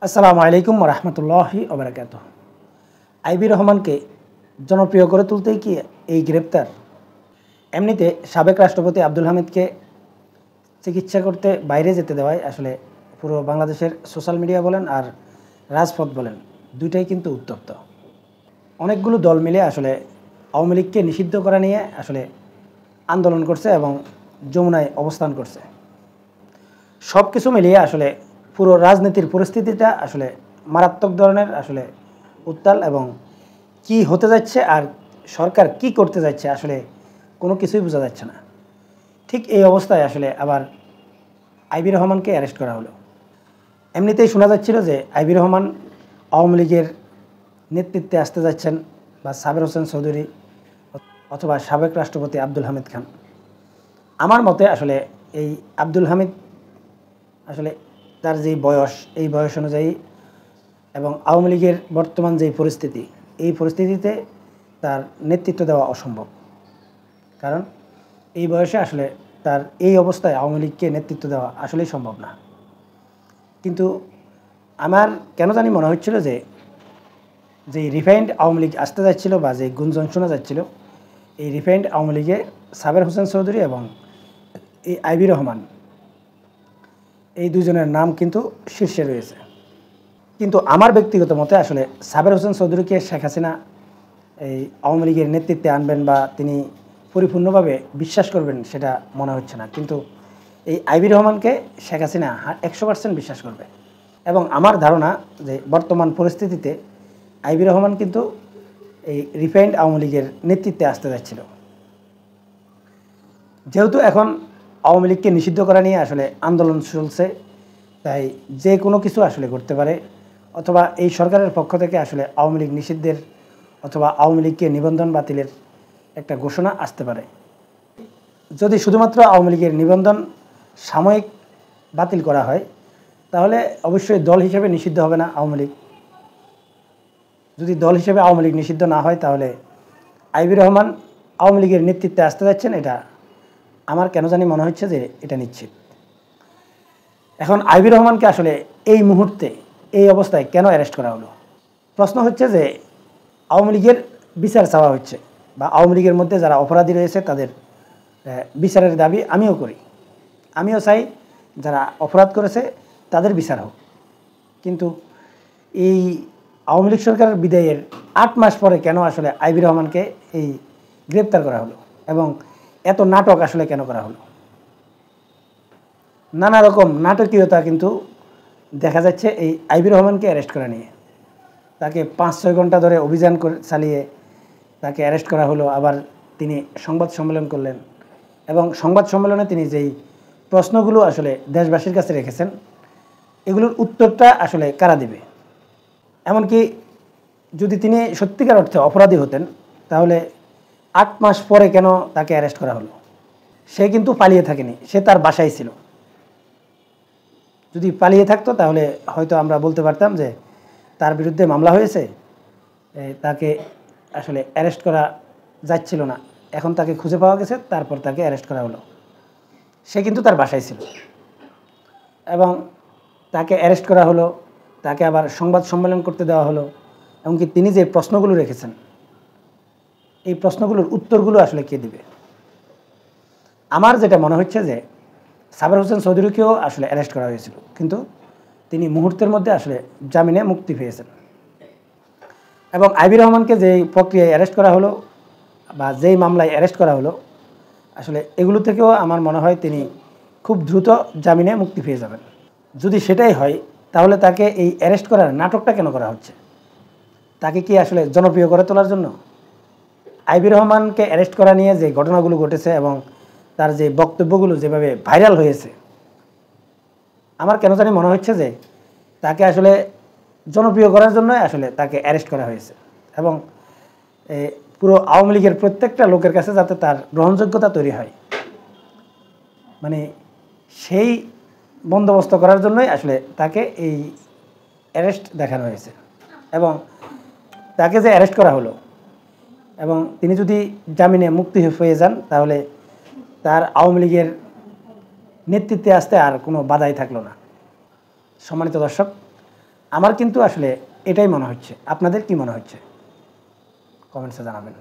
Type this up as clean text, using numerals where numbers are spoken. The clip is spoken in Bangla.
আসসালামু আলাইকুম রহমতুল্লাহি ওবরাকাতুহ। আইবি রহমানকে জনপ্রিয় করে তুলতেই কি এই গ্রেপ্তার? এমনিতে সাবেক রাষ্ট্রপতি আব্দুল হামিদকে চিকিৎসা করতে বাইরে যেতে দেওয়ায় আসলে পুরো বাংলাদেশের সোশ্যাল মিডিয়া বলেন আর রাজপথ বলেন দুইটাই কিন্তু উত্তপ্ত। অনেকগুলো দল মিলে আসলে আওয়ামী লীগকে নিষিদ্ধ করা নিয়ে আসলে আন্দোলন করছে এবং যমুনায় অবস্থান করছে। সব কিছু মিলিয়ে আসলে পুরো রাজনীতির পরিস্থিতিটা আসলে মারাত্মক ধরনের আসলে উত্তাল এবং কি হতে যাচ্ছে আর সরকার কি করতে যাচ্ছে আসলে কোনো কিছুই বোঝা যাচ্ছে না। ঠিক এই অবস্থায় আসলে আবার আইবি রহমানকে অ্যারেস্ট করা হলো। এমনিতেই শোনা যাচ্ছিল যে আইবি রহমান আওয়ামী লীগের নেতৃত্বে আসতে যাচ্ছেন, বা সাবের হোসেন চৌধুরী অথবা সাবেক রাষ্ট্রপতি আব্দুল হামিদ খান। আমার মতে আসলে এই আব্দুল হামিদ আসলে তার যেই বয়স, এই বয়স অনুযায়ী এবং আওয়ামী লীগের বর্তমান যেই পরিস্থিতি, এই পরিস্থিতিতে তার নেতৃত্ব দেওয়া অসম্ভব। কারণ এই বয়সে আসলে তার এই অবস্থায় আওয়ামী লীগকে নেতৃত্ব দেওয়া আসলেই সম্ভব না। কিন্তু আমার কেন জানি মনে হচ্ছিল যে রিফাইন্ড আওয়ামী লীগ আসতে যাচ্ছিল বা যে গুঞ্জন শোনা যাচ্ছিল, এই রিফাইন্ড আওয়ামী লীগে সাবের হোসেন চৌধুরী এবং এই আইবি রহমান, এই দুজনের নাম কিন্তু শীর্ষে রয়েছে। কিন্তু আমার ব্যক্তিগত মতে আসলে সাবের হোসেন চৌধুরীকে শেখ হাসিনা এই আওয়ামী লীগের নেতৃত্বে আনবেন বা তিনি পরিপূর্ণভাবে বিশ্বাস করবেন সেটা মনে হচ্ছে না। কিন্তু এই আইবি রহমানকে শেখ হাসিনা 100% বিশ্বাস করবে। এবং আমার ধারণা যে বর্তমান পরিস্থিতিতে আইবি রহমান কিন্তু এই রিফাইন্ড আওয়ামী লীগের নেতৃত্বে আসতে যাচ্ছিল। যেহেতু এখন আওয়ামী লীগকে নিষিদ্ধ করা নিয়ে আসলে আন্দোলন চলছে, তাই যে কোনো কিছু আসলে করতে পারে, অথবা এই সরকারের পক্ষ থেকে আসলে আওয়ামী লীগ নিষিদ্ধের অথবা আওয়ামী লীগকে নিবন্ধন বাতিলের একটা ঘোষণা আসতে পারে। যদি শুধুমাত্র আওয়ামী লীগের নিবন্ধন সাময়িক বাতিল করা হয়, তাহলে অবশ্যই দল হিসেবে নিষিদ্ধ হবে না আওয়ামী লীগ। যদি দল হিসেবে আওয়ামী লীগ নিষিদ্ধ না হয়, তাহলে আইবি রহমান আওয়ামী লীগের নেতৃত্বে আসতে যাচ্ছেন, এটা আমার কেন জানি মনে হচ্ছে যে এটা নিশ্চিত। এখন আইবি রহমানকে আসলে এই মুহূর্তে এই অবস্থায় কেন অ্যারেস্ট করা হলো? প্রশ্ন হচ্ছে যে আওয়ামী লীগের বিচার চাওয়া হচ্ছে, বা আওয়ামী লীগের মধ্যে যারা অপরাধী রয়েছে তাদের বিচারের দাবি আমিও করি। আমিও চাই যারা অপরাধ করেছে তাদের বিচার হোক। কিন্তু এই আওয়ামী লীগ সরকারের বিদায়ের 8 মাস পরে কেন আসলে আইবি রহমানকে এই গ্রেপ্তার করা হলো, এবং এত নাটক আসলে কেন করা হলো? নানা রকম নাটকীয়তা কিন্তু দেখা যাচ্ছে এই আইবি রহমানকে অ্যারেস্ট করা নিয়ে। তাকে 5-6 ঘন্টা ধরে অভিযান চালিয়ে তাকে অ্যারেস্ট করা হলো। আবার তিনি সংবাদ সম্মেলন করলেন, এবং সংবাদ সম্মেলনে তিনি যেই প্রশ্নগুলো আসলে দেশবাসীর কাছে রেখেছেন, এগুলোর উত্তরটা আসলে কারা দেবে? এমনকি যদি তিনি সত্যিকার অর্থে অপরাধী হতেন, তাহলে 8 মাস পরে কেন তাকে অ্যারেস্ট করা হলো? সে কিন্তু পালিয়ে থাকেনি, সে তার বাসায় ছিল। যদি পালিয়ে থাকতো তাহলে হয়তো আমরা বলতে পারতাম যে তার বিরুদ্ধে মামলা হয়েছে, তাকে আসলে অ্যারেস্ট করা যাচ্ছিল না, এখন তাকে খুঁজে পাওয়া গেছে, তারপর তাকে অ্যারেস্ট করা হলো। সে কিন্তু তার বাসায় ছিল, এবং তাকে অ্যারেস্ট করা হলো, তাকে আবার সংবাদ সম্মেলন করতে দেওয়া হলো। এমনকি তিনি যে প্রশ্নগুলো রেখেছেন, এই প্রশ্নগুলোর উত্তরগুলো আসলে কে দিবে? আমার যেটা মনে হচ্ছে যে সাবের হোসেন চৌধুরীকেও আসলে অ্যারেস্ট করা হয়েছিল, কিন্তু তিনি মুহূর্তের মধ্যে আসলে জামিনে মুক্তি পেয়েছেন। এবং আইবি রহমানকে যেই প্রক্রিয়ায় অ্যারেস্ট করা হলো বা যেই মামলায় অ্যারেস্ট করা হলো, আসলে এগুলো থেকেও আমার মনে হয় তিনি খুব দ্রুত জামিনে মুক্তি পেয়ে যাবেন। যদি সেটাই হয়, তাহলে তাকে এই অ্যারেস্ট করার নাটকটা কেন করা হচ্ছে? তাকে কি আসলে জনপ্রিয় করে তোলার জন্য? আইবি রহমানকে অ্যারেস্ট করা নিয়ে যে ঘটনাগুলো ঘটেছে এবং তার যে বক্তব্যগুলো যেভাবে ভাইরাল হয়েছে, আমার কেন জানি মনে হচ্ছে যে তাকে আসলে জনপ্রিয় করার জন্য আসলে তাকে অ্যারেস্ট করা হয়েছে, এবং পুরো আওয়ামী লীগের প্রত্যেকটা লোকের কাছে যাতে তার গ্রহণযোগ্যতা তৈরি হয়, মানে সেই বন্দোবস্ত করার জন্যই আসলে তাকে এই অ্যারেস্ট দেখানো হয়েছে। এবং তাকে যে অ্যারেস্ট করা হলো, এবং তিনি যদি জামিনে মুক্তি হয়ে যান, তাহলে তার আওয়ামী লীগের নেতৃত্বে আসতে আর কোনো বাধাই থাকলো না। সম্মানিত দর্শক, আমার কিন্তু আসলে এটাই মনে হচ্ছে। আপনাদের কি মনে হচ্ছে? কমেন্টসে জানাবেন।